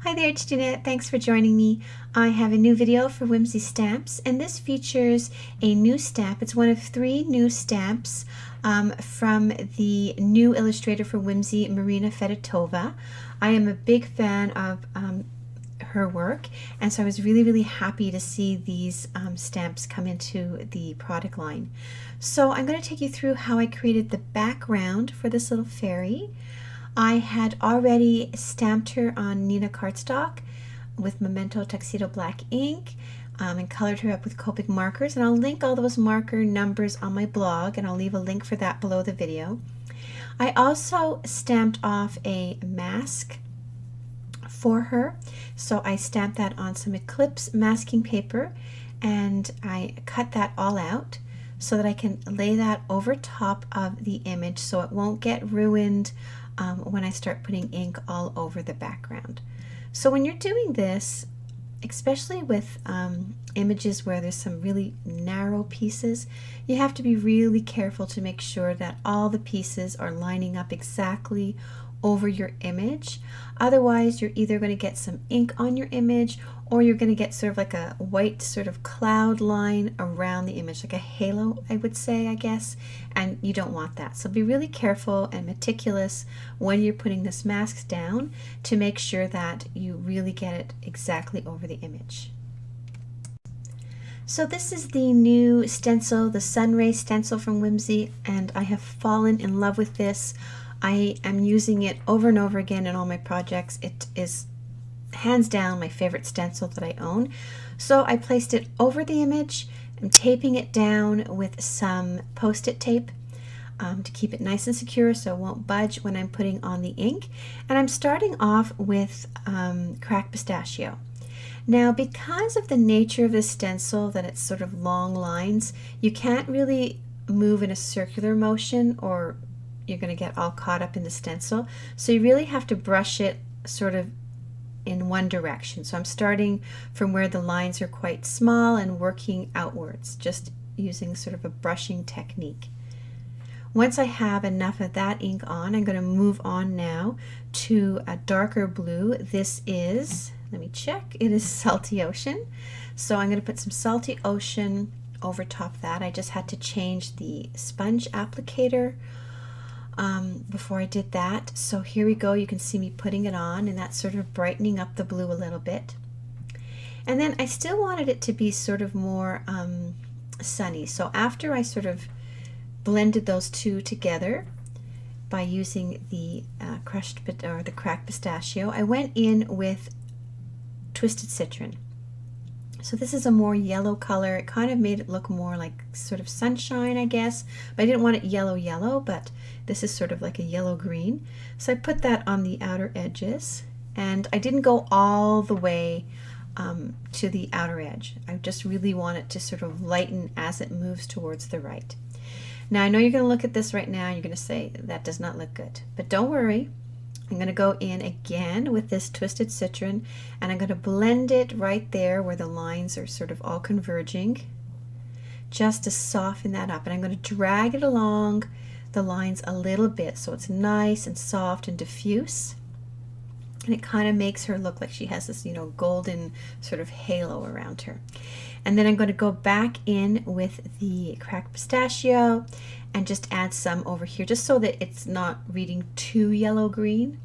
Hi there, it's Jeanette. Thanks for joining me. I have a new video for Whimsy Stamps, and this features a new stamp. It's one of 3 new stamps from the new illustrator for Whimsy, Marina Fedotova. I am a big fan of her work, and so I was really happy to see these stamps come into the product line. So I'm going to take you through how I created the background for this little fairy. I had already stamped her on Neenah cardstock with Memento Tuxedo black ink and colored her up with Copic markers, and I'll link all those marker numbers on my blog, and I'll leave a link for that below the video. I also stamped off a mask for her, so I stamped that on some Eclipse masking paper, and I cut that all out so that I can lay that over top of the image so it won't get ruined when I start putting ink all over the background. So when you're doing this, especially with images where there's some really narrow pieces, you have to be really careful to make sure that all the pieces are lining up exactly over your image. Otherwise, you're either going to get some ink on your image, or you're going to get sort of like a white sort of cloud line around the image, like a halo, I would say, I guess, and you don't want that. So be really careful and meticulous when you're putting this mask down to make sure that you really get it exactly over the image. So this is the new stencil, the Sun Rays Stencil from Whimsy, and I have fallen in love with this. I am using it over and over again in all my projects. It is hands down my favorite stencil that I own. So I placed it over the image. I'm taping it down with some post-it tape to keep it nice and secure so it won't budge when I'm putting on the ink. And I'm starting off with cracked pistachio. Now, because of the nature of this stencil, that it's sort of long lines, you can't really move in a circular motion or you're going to get all caught up in the stencil. So you really have to brush it sort of in one direction. So I'm starting from where the lines are quite small and working outwards, just using sort of a brushing technique. Once I have enough of that ink on, I'm going to move on now to a darker blue. This is, let me check, it is Salty Ocean. So I'm going to put some Salty Ocean over top of that. I just had to change the sponge applicator before I did that. So here we go. You can see me putting it on, and that's sort of brightening up the blue a little bit. And then I still wanted it to be sort of more sunny. So after I sort of blended those two together by using the the cracked pistachio, I went in with Twisted Citron. So this is a more yellow color. It kind of made it look more like sort of sunshine, I guess. But I didn't want it yellow, but this is sort of like a yellow-green. So I put that on the outer edges. And I didn't go all the way to the outer edge. I just really want it to sort of lighten as it moves towards the right. Now, I know you're going to look at this right now and you're going to say, that does not look good. But don't worry. I'm going to go in again with this Twisted Citron, and I'm going to blend it right there where the lines are sort of all converging, just to soften that up. And I'm going to drag it along the lines a little bit so it's nice and soft and diffuse. And it kind of makes her look like she has this, you know, golden sort of halo around her. And then I'm going to go back in with the cracked pistachio and just add some over here, just so that it's not reading too yellow-green.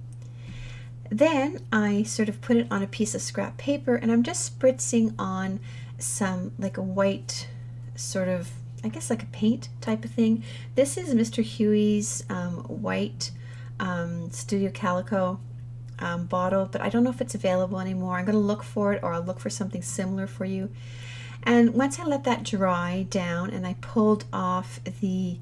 Then I sort of put it on a piece of scrap paper, and I'm just spritzing on some, like a white sort of, I guess like a paint type of thing. This is Mr. Huey's white Studio Calico bottle, but I don't know if it's available anymore. I'm going to look for it, or I'll look for something similar for you. And once I let that dry down and I pulled off the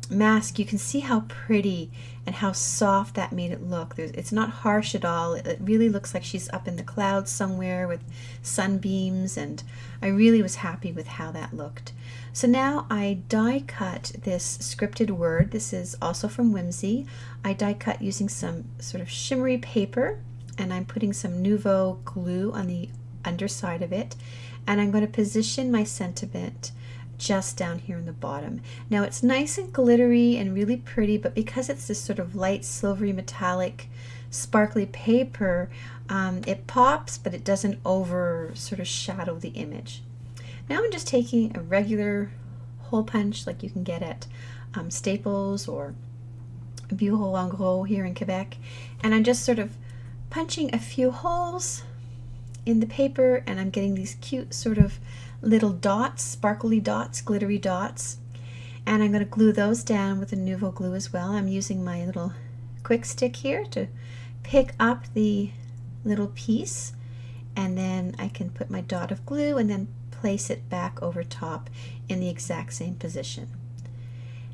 mask, you can see how pretty and how soft that made it look. It's not harsh at all. It really looks like she's up in the clouds somewhere with sunbeams, and I really was happy with how that looked. So now I die cut this scripted word. This is also from Whimsy. I die cut using some sort of shimmery paper, and I'm putting some Nouveau glue on the underside of it, and I'm going to position my sentiment just down here in the bottom. Now it's nice and glittery and really pretty, but because it's this sort of light silvery metallic sparkly paper, it pops, but it doesn't over sort of shadow the image. Now I'm just taking a regular hole punch like you can get at Staples or Bureau en Gros here in Quebec, and I'm just sort of punching a few holes in the paper, and I'm getting these cute sort of little dots, sparkly dots, glittery dots, and I'm going to glue those down with a Nouveau glue as well. I'm using my little quick stick here to pick up the little piece, and then I can put my dot of glue and then place it back over top in the exact same position.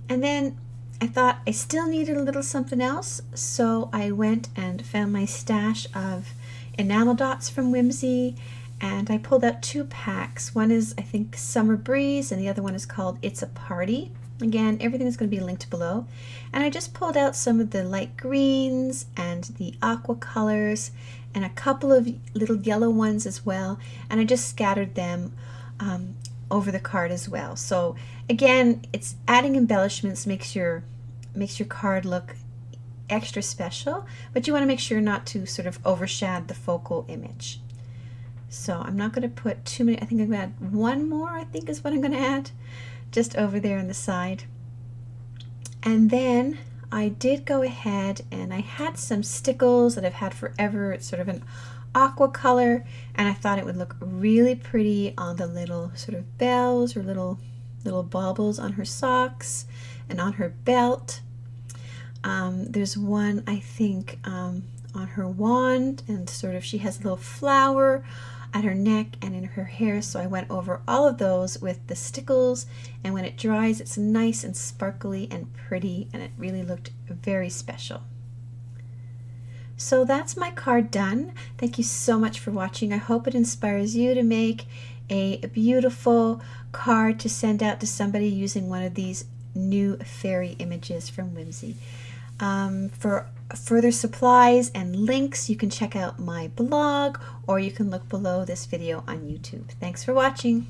And then I thought I still needed a little something else, so I went and found my stash of enamel dots from Whimsy, and I pulled out 2 packs. One is, I think, Summer Breeze, and the other one is called It's a Party. Again, everything is going to be linked below. And I just pulled out some of the light greens and the aqua colors and a couple of little yellow ones as well, and I just scattered them over the card as well. So again, it's adding embellishments, makes your card look extra special, but you want to make sure not to sort of overshadow the focal image. So I'm not going to put too many. I think I'm going to add one more, I think is what I'm going to add, just over there on the side. And then I did go ahead and I had some stickles that I've had forever. It's sort of an aqua color, and I thought it would look really pretty on the little sort of bells or little baubles on her socks and on her belt. There's one, I think, on her wand, and sort of she has a little flower at her neck and in her hair, so I went over all of those with the stickles, and when it dries it's nice and sparkly and pretty, and it really looked very special. So that's my card done. Thank you so much for watching. I hope it inspires you to make a beautiful card to send out to somebody using one of these new fairy images from Whimsy. For further supplies and links, you can check out my blog, or you can look below this video on YouTube. Thanks for watching.